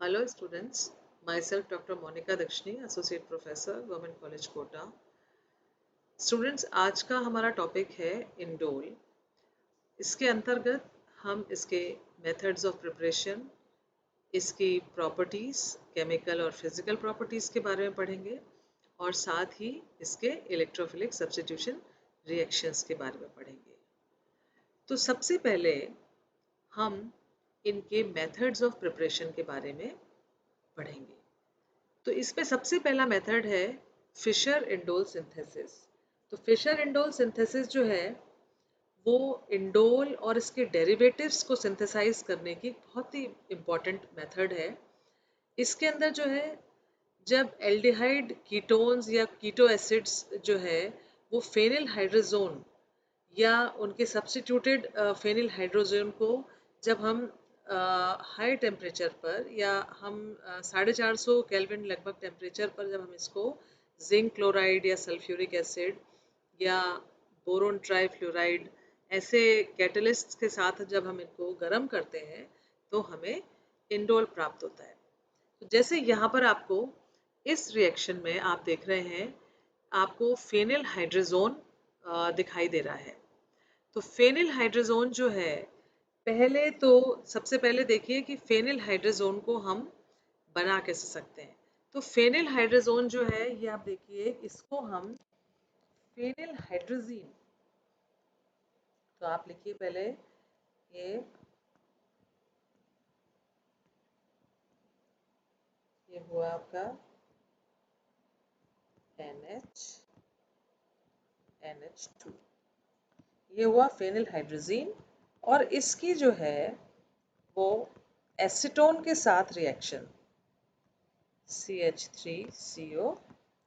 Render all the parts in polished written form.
Hello students, myself Dr. Monica Dakshni, Associate Professor, Government College Kota. Students, आज का हमारा topic है indole. इसके अंतर्गत हम इसके मेथड्स ऑफ प्रिपरेशन, इसकी प्रॉपर्टीज़, केमिकल और फिजिकल प्रॉपर्टीज़ के बारे में पढ़ेंगे और साथ ही इसके इलेक्ट्रोफिलिक सब्स्टिट्यूशन रिएक्शंस के बारे में पढ़ेंगे। तो सबसे पहले हम इनके मेथड्स ऑफ प्रिपरेशन के बारे में पढ़ेंगे। तो इसमें सबसे पहला मेथड है फिशर इंडोल सिंथेसिस। तो फिशर इंडोल सिंथेसिस जो है वो इंडोल और इसके डेरिवेटिव्स को सिंथेसाइज करने की बहुत ही इम्पॉर्टेंट मेथड है। इसके अंदर जो है जब एल्डिहाइड कीटोन्स या कीटो एसिड्स जो है वो फेनिल हाइड्रोजोन या उनके सब्स्टिट्यूटेड फेनिल हाइड्रोजन को जब हम हाई टेम्परेचर पर या हम 450 केल्विन लगभग टेम्परेचर पर जब हम इसको जिंक क्लोराइड या सल्फ्यूरिक एसिड या बोरोन ट्राईफ्लोराइड ऐसे कैटलिस्ट के साथ जब हम इनको गर्म करते हैं तो हमें इंडोल प्राप्त होता है। तो जैसे यहाँ पर आपको इस रिएक्शन में आप देख रहे हैं आपको फेनिल हाइड्रोजोन दिखाई दे रहा है। तो फेनिल हाइड्रोजोन जो है पहले तो सबसे पहले देखिए कि फेनिल हाइड्रोजोन को हम बना कैसे सकते हैं। तो फेनिल हाइड्रोजोन जो है ये आप देखिए इसको हम फेनिल हाइड्रोजीन, तो आप लिखिए पहले ये हुआ आपका NH2, ये हुआ फेनिल हाइड्रोजीन और इसकी जो है वो एसीटोन के साथ रिएक्शन CH3CO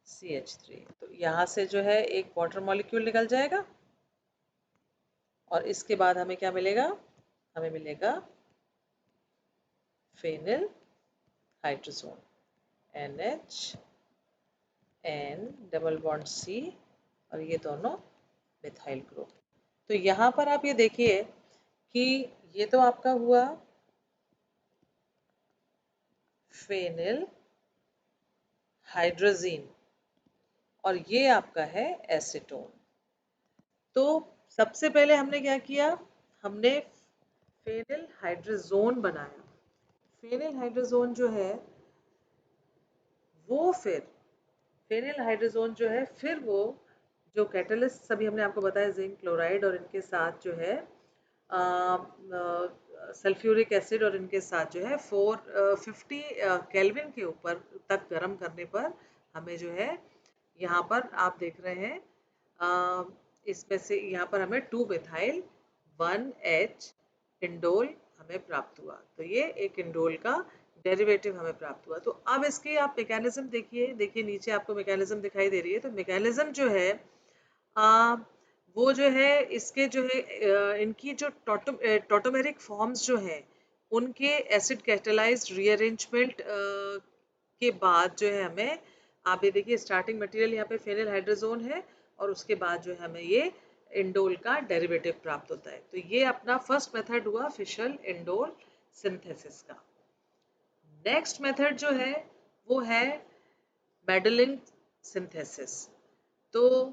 CH3, तो यहाँ से जो है एक वाटर मॉलिक्यूल निकल जाएगा और इसके बाद हमें क्या मिलेगा, हमें मिलेगा phenyl hydrazone NH N double bond C और ये दोनों मिथाइल ग्रुप। तो यहाँ पर आप ये देखिए कि ये तो आपका हुआ फेनिल हाइड्रोजीन और ये आपका है एसीटोन। तो सबसे पहले हमने क्या किया, हमने फेनिल हाइड्रोजोन बनाया। फेनिल हाइड्रोजोन जो है वो फेनिल हाइड्रोजोन जो है फिर वो जो कैटलिस्ट सभी हमने आपको बताया जिंक क्लोराइड और इनके साथ जो है सल्फ्यूरिक एसिड और इनके साथ जो है 450 केल्विन के ऊपर तक गर्म करने पर हमें जो है यहाँ पर आप देख रहे हैं इसमें से यहाँ पर हमें 2 मिथाइल 1H इंडोल हमें प्राप्त हुआ। तो ये एक इंडोल का डेरिवेटिव हमें प्राप्त हुआ। तो अब इसकी आप मैकेनिज्म देखिए नीचे आपको मैकेनिज्म दिखाई दे रही है। तो मैकेनिज्म जो है वो जो है इसके जो है इनकी जो टॉटोमेरिक फॉर्म्स जो हैं उनके एसिड कैटलाइज्ड रीअरेंजमेंट के बाद जो है हमें आप ये देखिए स्टार्टिंग मटेरियल यहाँ पे फेनिल हाइड्रोजोन है और उसके बाद जो है हमें ये इंडोल का डेरिवेटिव प्राप्त होता है। तो ये अपना फर्स्ट मेथड हुआ फिशर इंडोल सिंथेसिस का। नेक्स्ट मेथड जो है वो है मेडलिंग सिंथेसिस। तो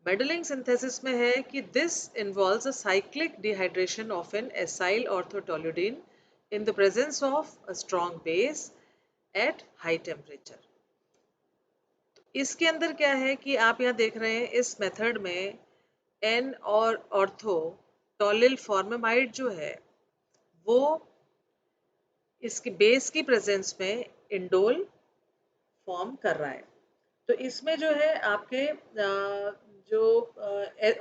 मेडलिंग सिंथेसिस में है कि this involves a cyclic dehydration of N acyl orthotoluidine in the presence of a strong base at high temperature. इसके अंदर क्या है कि आप यहाँ देख रहे हैं इस मेथड में एन और ऑर्थो टॉलिल फॉर्मेमाइड जो है वो इसकी बेस की प्रेजेंस में इंडोल फॉर्म कर रहा है। तो इसमें जो है आपके जो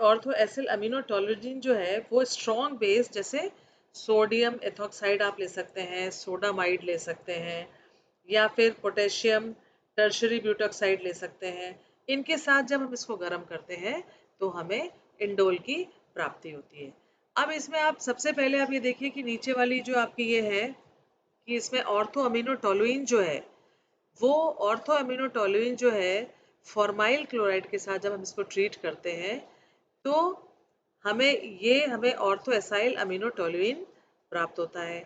ऑर्थो एसिल अमीनो टॉलरेजिन जो है वो स्ट्रॉन्ग बेस जैसे सोडियम एथॉक्साइड आप ले सकते हैं, सोडामाइड ले सकते हैं या फिर पोटेशियम टर्शरी ब्यूटॉक्साइड ले सकते हैं। इनके साथ जब हम इसको गर्म करते हैं तो हमें इंडोल की प्राप्ति होती है। अब इसमें आप सबसे पहले आप ये देखिए कि नीचे वाली जो आपकी ये है कि इसमें ऑर्थो अमीनो टॉलुइन जो है वो ऑर्थो अमीनो टॉलुइन जो है फॉर्माइल क्लोराइड के साथ जब हम इसको ट्रीट करते हैं तो हमें ऑर्थो एसाइल अमीनो टॉलुइन प्राप्त होता है।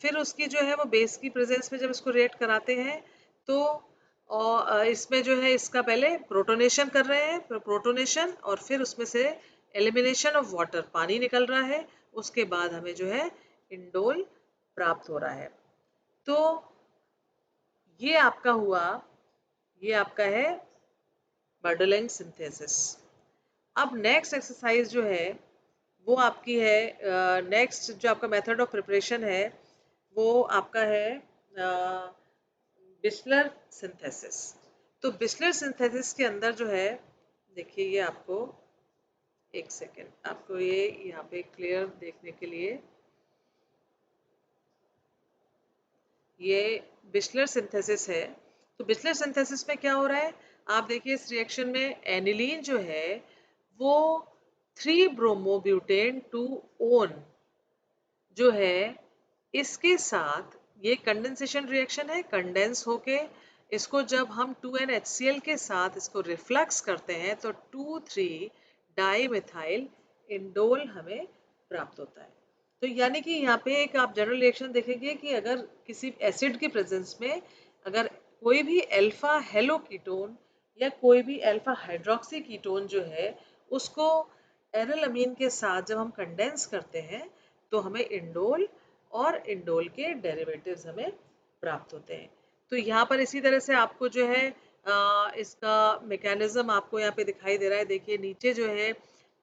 फिर उसकी जो है वो बेस की प्रेजेंस में जब इसको रिएक्ट कराते हैं तो इसमें जो है इसका पहले प्रोटोनेशन कर रहे हैं, प्रोटोनेशन, और फिर उसमें से एलिमिनेशन ऑफ वाटर, पानी निकल रहा है, उसके बाद हमें जो है इंडोल प्राप्त हो रहा है। तो ये आपका हुआ, ये आपका है बर्डोलिन सिंथेसिस। अब नेक्स्ट एक्सरसाइज जो है वो आपकी है, नेक्स्ट जो आपका मेथड ऑफ प्रिपरेशन है वो आपका है बिस्लर सिंथेसिस। तो बिस्लर सिंथेसिस के अंदर जो है, देखिए ये आपको एक सेकेंड, आपको ये यहाँ पे क्लियर देखने के लिए, ये बिस्लर सिंथेसिस है। तो बिस्लर सिंथेसिस में क्या हो रहा है, आप देखिए इस रिएक्शन में एनिलीन जो है वो 3 ब्रोमोब्यूटेन 2 ओन जो है इसके साथ, ये कंडेंसेशन रिएक्शन है, कंडेंस होके इसको जब हम 2NHCl के साथ इसको रिफ्लक्स करते हैं तो 2,3 डाईमिथाइल इंडोल हमें प्राप्त होता है। तो यानी कि यहाँ पे एक आप जनरल रिएक्शन देखेंगे कि अगर किसी एसिड की प्रेजेंस में अगर कोई भी अल्फा हेलो कीटोन या कोई भी अल्फा हाइड्रोक्सी कीटोन जो है उसको एरल अमीन के साथ जब हम कंडेंस करते हैं तो हमें इंडोल और इंडोल के डेरिवेटिव्स हमें प्राप्त होते हैं। तो यहाँ पर इसी तरह से आपको जो है इसका मैकेनिज्म आपको यहाँ पे दिखाई दे रहा है। देखिए नीचे जो है,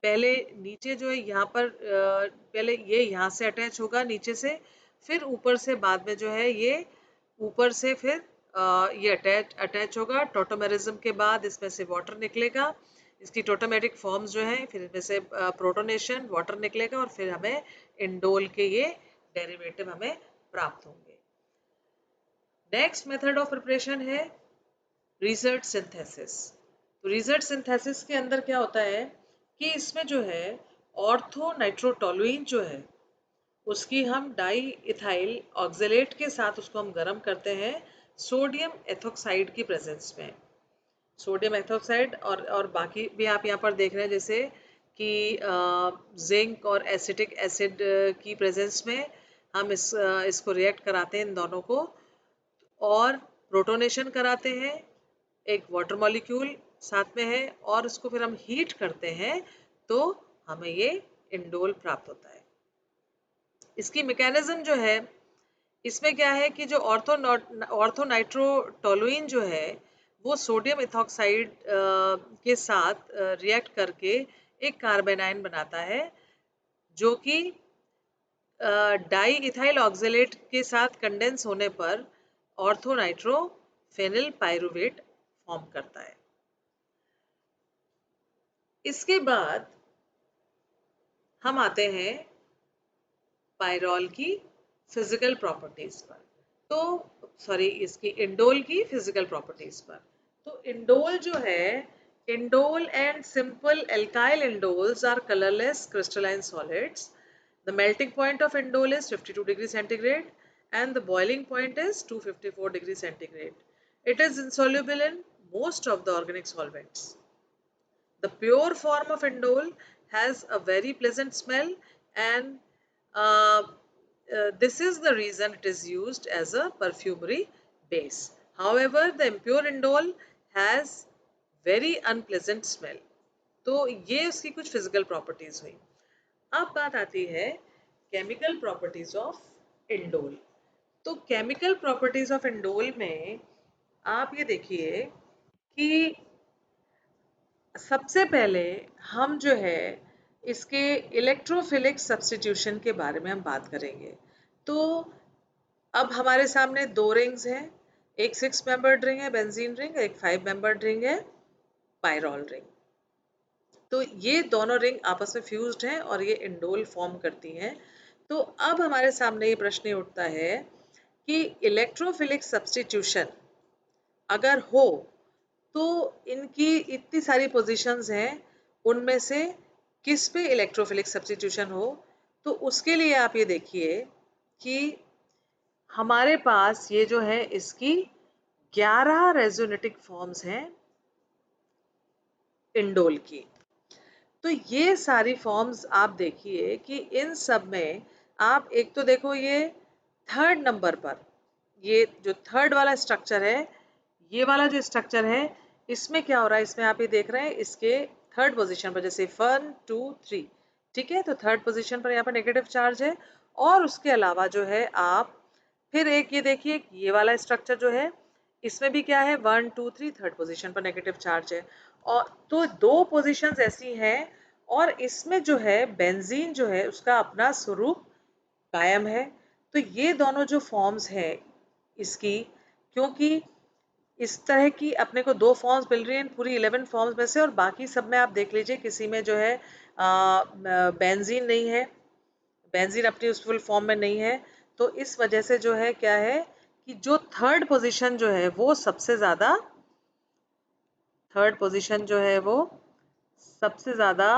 पहले नीचे जो है यहाँ पर पहले ये यहाँ से अटैच होगा नीचे से, फिर ऊपर से बाद में जो है ये ऊपर से फिर ये अटैच होगा। टोटोमेरिज्म के बाद इसमें से वाटर निकलेगा, इसकी टोटोमेटिक फॉर्म्स जो है, फिर इसमें से प्रोटोनेशन वाटर निकलेगा और फिर हमें इंडोल के ये डेरिवेटिव हमें प्राप्त होंगे। नेक्स्ट मेथड ऑफ प्रिपरेशन है रिजल्ट सिंथेसिस। तो रिजल्ट सिंथेसिस के अंदर क्या होता है कि इसमें जो है ऑर्थो नाइट्रोटोलुइन जो है उसकी हम डाई इथाइल ऑक्जेलेट के साथ उसको हम गर्म करते हैं सोडियम एथोक्साइड की प्रेजेंस में। सोडियम एथोक्साइड और बाकी भी आप यहाँ पर देख रहे हैं जैसे कि जिंक और एसिटिक एसिड की प्रेजेंस में हम इसको रिएक्ट कराते हैं इन दोनों को, और प्रोटोनेशन कराते हैं, एक वाटर मॉलिक्यूल साथ में है, और उसको फिर हम हीट करते हैं तो हमें ये इंडोल प्राप्त होता है। इसकी मैकेनिज्म जो है, इसमें क्या है कि जो ऑर्थोनाइट्रोटोलुइन जो है वो सोडियम इथॉक्साइड के साथ रिएक्ट करके एक कार्बेनाइन बनाता है जो कि डाई इथाइल ऑक्जेलेट के साथ कंडेंस होने पर ऑर्थोनाइट्रोफेनिल पाइरुवेट फॉर्म करता है। इसके बाद हम आते हैं पायरॉल की फिजिकल प्रॉपर्टीज पर। तो सॉरी, इसकी इंडोल की फिजिकल प्रॉपर्टीज पर। तो इंडोल जो है, indole and simple alkyl indoles are colourless crystalline solids. The melting point of indole is 52 degrees centigrade and the boiling point is 254 degrees centigrade. It is insoluble in most of the organic solvents. The pure form of indole has a very pleasant smell, and uh, this is the reason it is used as a perfumery base. However, the impure indole has very unpleasant smell. तो ये उसकी कुछ physical properties हुई। अब बात आती है chemical properties of indole. तो केमिकल प्रॉपर्टीज ऑफ इंडोल में आप ये देखिए कि सबसे पहले हम जो है इसके इलेक्ट्रोफिलिक सब्स्टिट्यूशन के बारे में हम बात करेंगे। तो अब हमारे सामने दो रिंग्स हैं, एक 6 मेंबर्ड रिंग है बेंजीन रिंग, एक 5 मेंबर्ड रिंग है पायरॉल रिंग। तो ये दोनों रिंग आपस में फ्यूज्ड हैं और ये इंडोल फॉर्म करती हैं। तो अब हमारे सामने ये प्रश्न उठता है कि इलेक्ट्रोफिलिक सब्स्टिट्यूशन अगर हो तो इनकी इतनी सारी पोजीशंस हैं, उनमें से किस पे इलेक्ट्रोफिलिक सब्स्टिट्यूशन हो। तो उसके लिए आप ये देखिए कि हमारे पास ये जो है इसकी 11 रेजोनेटिक फॉर्म्स हैं इंडोल की। तो ये सारी फॉर्म्स आप देखिए कि इन सब में आप एक तो देखो ये थर्ड नंबर पर ये जो थर्ड वाला स्ट्रक्चर है, ये वाला जो स्ट्रक्चर है, इसमें क्या हो रहा है, इसमें आप ये देख रहे हैं इसके थर्ड पोजीशन पर, जैसे 1 2 3, ठीक है, तो थर्ड पोजीशन पर यहाँ पर नेगेटिव चार्ज है। और उसके अलावा जो है आप फिर एक ये देखिए, ये वाला स्ट्रक्चर जो है, इसमें भी क्या है, 1 2 3 थर्ड पोजीशन पर नेगेटिव चार्ज है। और तो दो पोजीशंस ऐसी हैं, और इसमें जो है बेंजीन जो है उसका अपना स्वरूप कायम है। तो ये दोनों जो फॉर्म्स हैं इसकी, क्योंकि इस तरह की अपने को दो फॉर्म्स मिल रही हैं पूरी 11 फॉर्म्स में से, और बाकी सब में आप देख लीजिए किसी में जो है बेंजीन नहीं है, बेंजीन अपनी उस फुल फॉर्म में नहीं है। तो इस वजह से जो है क्या है कि जो थर्ड पोजीशन जो है वो सबसे ज़्यादा, थर्ड पोजीशन जो है वो सबसे ज़्यादा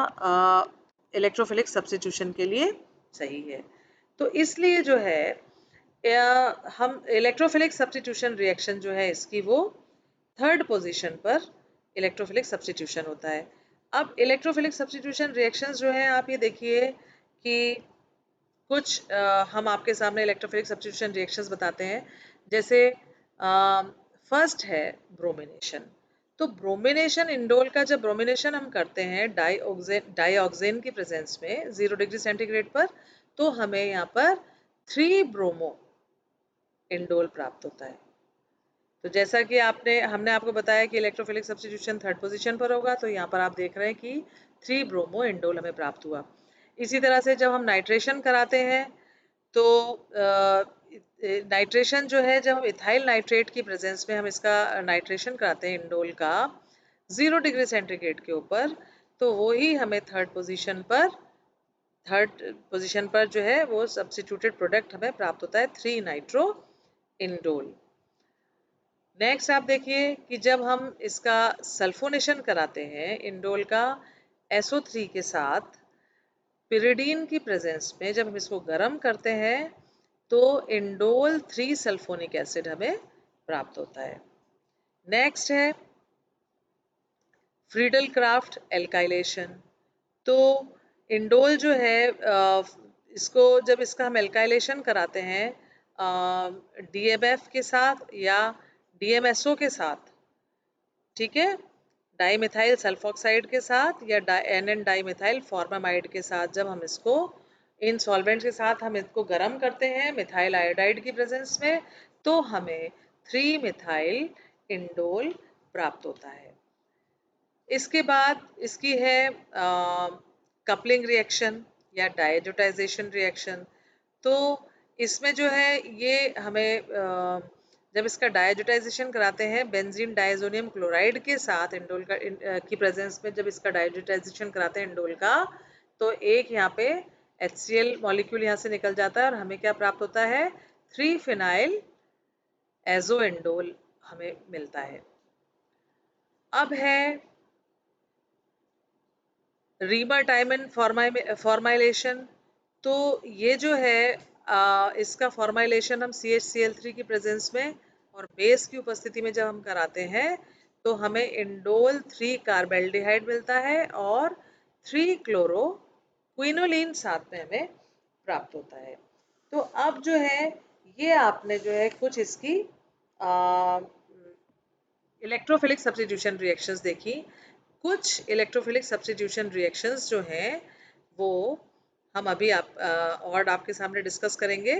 इलेक्ट्रोफिलिक सब्स्टिट्यूशन के लिए सही है। तो इसलिए जो है हम इलेक्ट्रोफिलिक सब्स्टिट्यूशन रिएक्शन जो है इसकी वो थर्ड पोजीशन पर इलेक्ट्रोफिलिक सब्स्टिट्यूशन होता है। अब इलेक्ट्रोफिलिक सब्स्टिट्यूशन रिएक्शंस जो है आप ये देखिए कि कुछ हम आपके सामने इलेक्ट्रोफिलिक सब्स्टिट्यूशन रिएक्शंस बताते हैं। जैसे फर्स्ट है ब्रोमिनेशन। तो ब्रोमिनेशन, इंडोल का जब ब्रोमिनेशन हम करते हैं डाइऑक्सेन की प्रेजेंस में 0 डिग्री सेंटीग्रेड पर, तो हमें यहाँ पर 3 ब्रोमो इंडोल प्राप्त होता है। तो जैसा कि हमने आपको बताया कि इलेक्ट्रोफिलिक सब्स्टिट्यूशन थर्ड पोजीशन पर होगा, तो यहाँ पर आप देख रहे हैं कि 3 ब्रोमो इंडोल हमें प्राप्त हुआ। इसी तरह से जब हम नाइट्रेशन कराते हैं, तो नाइट्रेशन जो है, जब हम इथाइल नाइट्रेट की प्रेजेंस में हम इसका नाइट्रेशन कराते हैं इंडोल का 0 डिग्री सेंटीग्रेड के ऊपर, तो वो ही हमें थर्ड पोजीशन पर जो है वो सब्स्टिट्यूटेड प्रोडक्ट हमें प्राप्त होता है 3 नाइट्रो इंडोल। नेक्स्ट आप देखिए कि जब हम इसका सल्फोनेशन कराते हैं इंडोल का SO3 के साथ पिरिडीन की प्रेजेंस में, जब हम इसको गर्म करते हैं, तो इंडोल 3 सल्फोनिक एसिड हमें प्राप्त होता है। नेक्स्ट है फ्रीडल क्राफ्ट एल्काइलेशन। तो इंडोल जो है इसको जब इसका हम एल्काइलेशन कराते हैं DMF के साथ या DMSO के साथ, ठीक है, डाईमिथाइल सल्फोक्साइड के साथ या NN डाईमिथाइल फॉर्मामाइड के साथ, जब हम इसको इन सॉल्वेंट के साथ हम इसको गर्म करते हैं मिथाइल आयोडाइड की प्रेजेंस में, तो हमें 3 मिथाइल इंडोल प्राप्त होता है। इसके बाद इसकी है कपलिंग रिएक्शन या डायजोटाइजेशन रिएक्शन। तो इसमें जो है ये हमें जब इसका डायजोटाइजेशन कराते हैं बेंजीन डायजोनियम क्लोराइड के साथ इंडोल की प्रेजेंस में, जब इसका डायजोटाइजेशन कराते हैं इंडोल का, तो एक यहाँ पे HCl मॉलिक्यूल यहाँ से निकल जाता है और हमें क्या प्राप्त होता है, 3 फिनाइल एजो इंडोल हमें मिलता है। अब है रीमा टाइमन फॉर्माइलेशन। तो ये जो है इसका फॉर्माइलेशन हम CHCl3 की प्रेजेंस में और बेस की उपस्थिति में जब हम कराते हैं, तो हमें इंडोल 3 कार्बेल्डिहाइड मिलता है और 3 क्लोरो क्विनोलिन साथ में हमें प्राप्त होता है। तो अब जो है ये आपने जो है कुछ इसकी इलेक्ट्रोफिलिक सब्स्टिट्यूशन रिएक्शंस देखी। कुछ इलेक्ट्रोफिलिक सब्स्टिट्यूशन रिएक्शंस जो हैं वो हम अभी और आपके सामने डिस्कस करेंगे।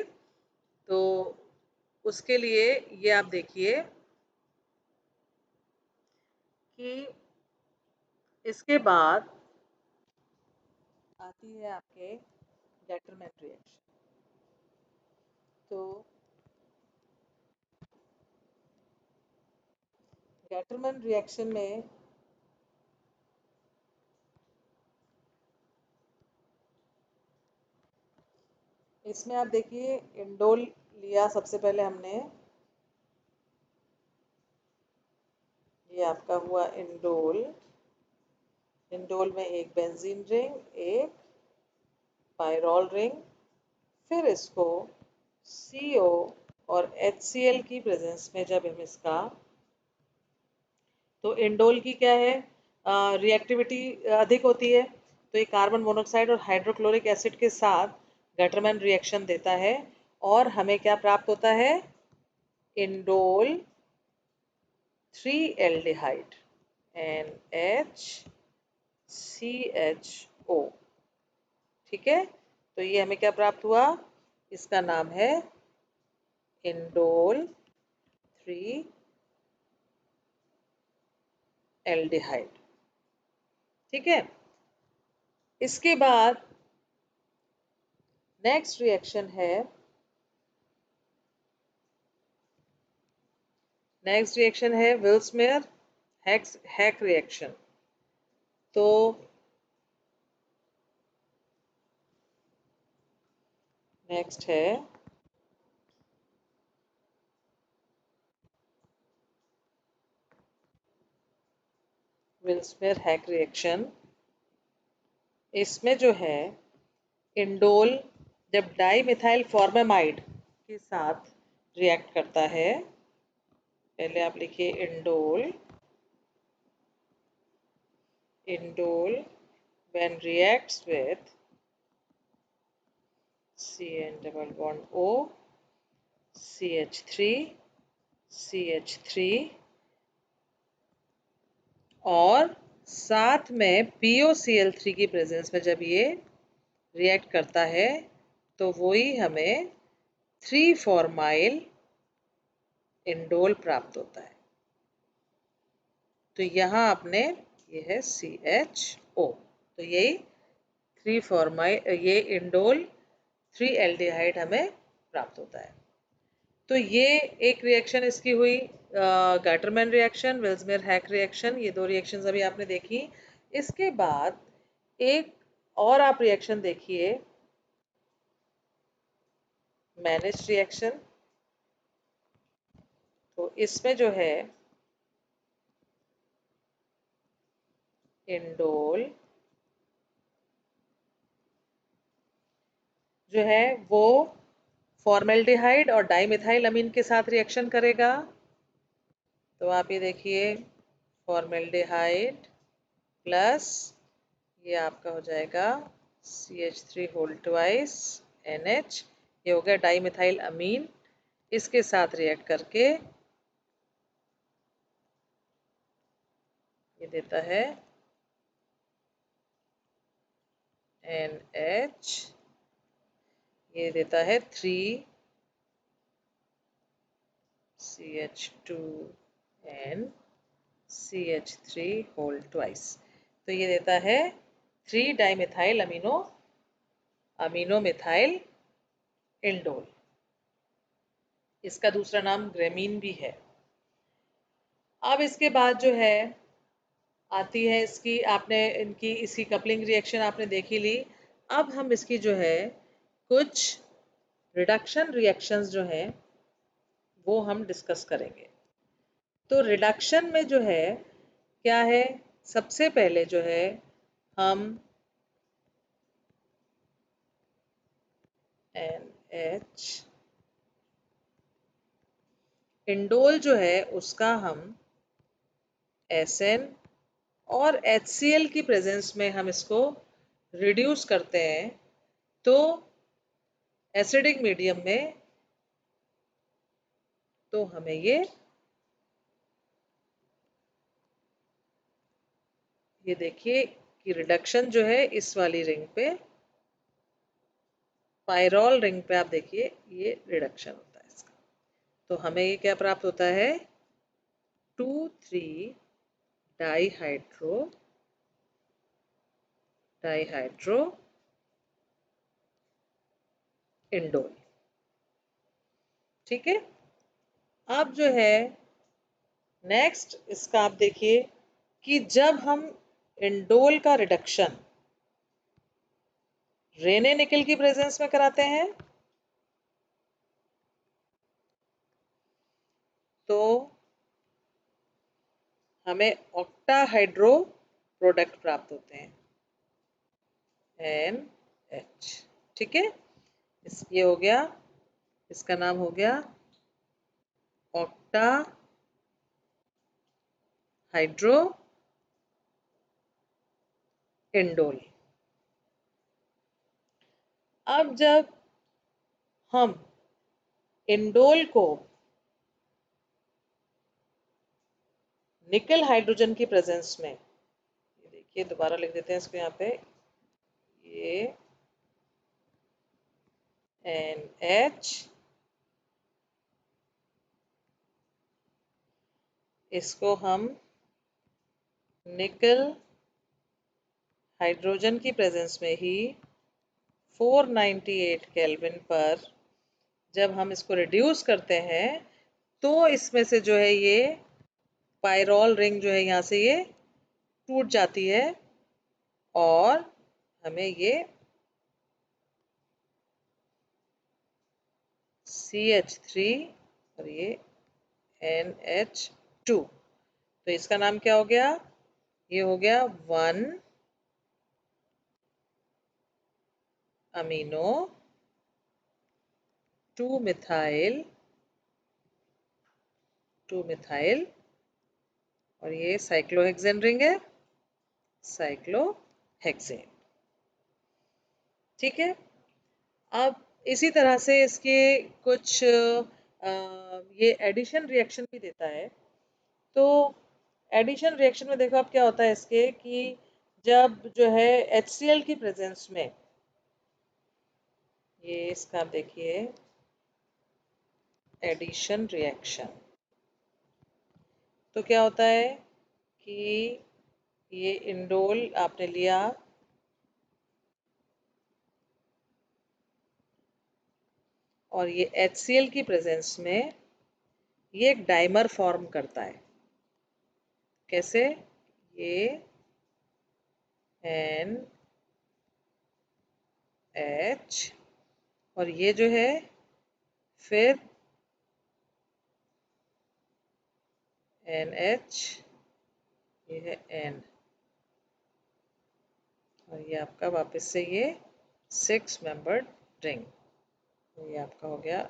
तो उसके लिए ये आप देखिए कि इसके बाद आती है आपके गैटरमैन रिएक्शन। तो गैटरमैन रिएक्शन में इसमें आप देखिए इंडोल लिया सबसे पहले हमने, ये आपका हुआ इंडोल। इंडोल में एक बेंजीन रिंग, एक पायरोल रिंग, फिर इसको CO और HCl की प्रेजेंस में जब हम इसका, तो इंडोल की क्या है रिएक्टिविटी अधिक होती है, तो ये कार्बन मोनोऑक्साइड और हाइड्रोक्लोरिक एसिड के साथ गटरमैन रिएक्शन देता है और हमें क्या प्राप्त होता है? Indole 3 aldehyde NHCHO। ठीक है, तो ये हमें क्या प्राप्त हुआ? इसका नाम है इंडोल 3 एल्डिहाइड। ठीक है, इसके बाद नेक्स्ट रिएक्शन है, विल्समेयर हैक रिएक्शन। तो नेक्स्ट है विल्समेयर हैक रिएक्शन। इसमें जो है इंडोल जब डाइमिथाइल फॉर्मेमाइड के साथ रिएक्ट करता है, पहले आप लिखिए indole when reacts with CN double bond O CH3 और साथ में POCl3 की प्रेजेंस में जब ये रिएक्ट करता है तो वही हमें 3 फॉर्माइल इंडोल प्राप्त होता है। तो यहाँ आपने ये है CHO, तो यही 3 फॉर्माइल, ये इंडोल 3 एल्डिहाइड हमें प्राप्त होता है। तो ये एक रिएक्शन इसकी हुई, गाटरमैन रिएक्शन, विल्समेयर हैक रिएक्शन। ये 2 रिएक्शंस अभी आपने देखी। इसके बाद एक और आप रिएक्शन देखिए, मैनेज रिएक्शन। तो इसमें जो है इंडोल जो है वो फॉर्मेल्डिहाइड और डाइमिथाइल अमीन के साथ रिएक्शन करेगा। तो आप ये देखिए, फॉर्मेल्डिहाइड प्लस ये आपका हो जाएगा CH3 होल ट्वाइस NH, ये हो गया डाइमिथाइल अमीन। इसके साथ रिएक्ट करके ये देता है NH, ये देता है 3 CH2 and CH3 whole twice. तो ये देता है 3 डाइमिथाइल अमीनो मिथाइल इंडोल। इसका दूसरा नाम ग्रेमीन भी है। अब इसके बाद जो है आती है इसकी, आपने इनकी इसकी कपलिंग रिएक्शन आपने देखी ली। अब हम इसकी जो है कुछ रिडक्शन रिएक्शंस जो हैं वो हम डिस्कस करेंगे। तो रिडक्शन में जो है क्या है, सबसे पहले जो है हम NH इंडोल जो है उसका हम SN और HCl की प्रेजेंस में हम इसको रिड्यूस करते हैं, तो एसिडिक मीडियम में तो हमें ये देखिए कि रिडक्शन जो है इस वाली रिंग पे, पायरोल रिंग पे आप देखिए ये रिडक्शन होता है इसका। तो हमें ये क्या प्राप्त होता है? 2,3 डाइहाइड्रो इंडोल। ठीक है, अब जो है नेक्स्ट इसका आप देखिए कि जब हम इंडोल का रिडक्शन रेने निकल की प्रेजेंस में कराते हैं तो हमें ऑक्टाहाइड्रो प्रोडक्ट प्राप्त होते हैं NH। ठीक है, ये हो गया, इसका नाम हो गया ऑक्टा हाइड्रो इंडोल। अब जब हम इंडोल को निकल हाइड्रोजन की प्रेजेंस में, ये देखिए दोबारा लिख देते हैं इसको यहाँ पे, ये NH, इसको हम निकल हाइड्रोजन की प्रेजेंस में ही 498 केल्विन पर जब हम इसको रिड्यूस करते हैं तो इसमें से जो है ये पायरोल रिंग जो है यहाँ से ये टूट जाती है और हमें ये CH3 और ये NH2, तो इसका नाम क्या हो गया, ये हो गया 1 अमीनो 2 मिथाइल और ये साइक्लोहेक्सेन रिंग है, साइक्लोहेक्सेन। ठीक है, अब इसी तरह से इसके कुछ ये एडिशन रिएक्शन भी देता है। तो एडिशन रिएक्शन में देखो अब क्या होता है इसके कि जब जो है HCl की प्रेजेंस में, ये इसका आप देखिए एडिशन रिएक्शन, तो क्या होता है कि ये इंडोल आपने लिया और ये HCl की प्रेजेंस में ये एक डाइमर फॉर्म करता है। कैसे, ये NH और ये जो है फिर NH, ये है N और ये आपका वापस से ये 6 मेंबर्ड रिंग, ये आपका हो गया,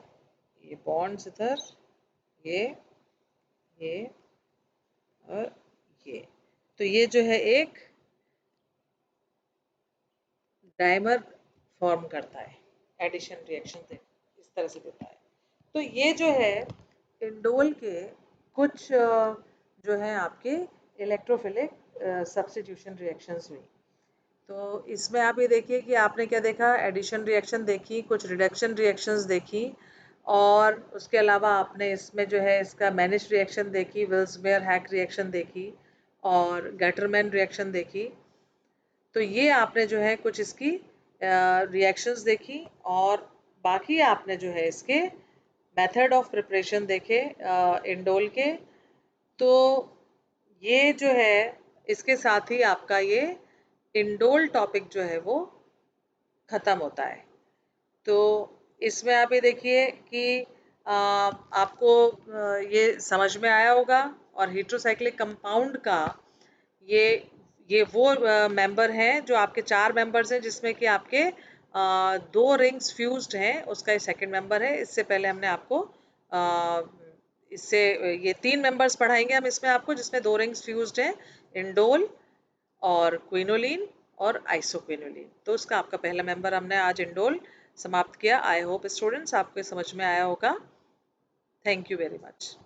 ये बॉन्ड्स इधर, ये और ये, तो ये जो है एक डाइमर फॉर्म करता है, एडिशन रिएक्शन इस तरह से देता है। तो ये जो है इंडोल के कुछ जो है आपके इलेक्ट्रोफिलिक सब्स्टिट्यूशन रिएक्शंस हुई। तो इसमें आप ये देखिए कि आपने क्या देखा, एडिशन रिएक्शन देखी, कुछ रिडक्शन रिएक्शंस देखी और उसके अलावा आपने इसमें जो है इसका मैनिश रिएक्शन देखी, विल्समेयर हैक रिएक्शन देखी और गैटरमैन रिएक्शन देखी। तो ये आपने जो है कुछ इसकी रिएक्शंस देखी और बाकी आपने जो है इसके मेथड ऑफ प्रिपरेशन देखे इंडोल के। तो ये जो है इसके साथ ही आपका ये इंडोल टॉपिक जो है वो ख़त्म होता है। तो इसमें आप ये देखिए कि आपको ये समझ में आया होगा और हेटेरोसाइक्लिक कंपाउंड का ये ये वो मेंबर हैं जो आपके 4 मेंबर्स हैं जिसमें कि आपके 2 रिंग्स फ्यूज्ड हैं, उसका ये सेकंड मेंबर है। इससे पहले हमने आपको इससे ये 3 मेंबर्स पढ़ाएंगे हम इसमें आपको, जिसमें 2 रिंग्स फ्यूज्ड हैं, इंडोल और क्विनोलिन और आइसोक्विनोलिन। तो उसका आपका पहला मेंबर हमने आज इंडोल समाप्त किया। आई होप स्टूडेंट्स आपको समझ में आया होगा। Thank you very much.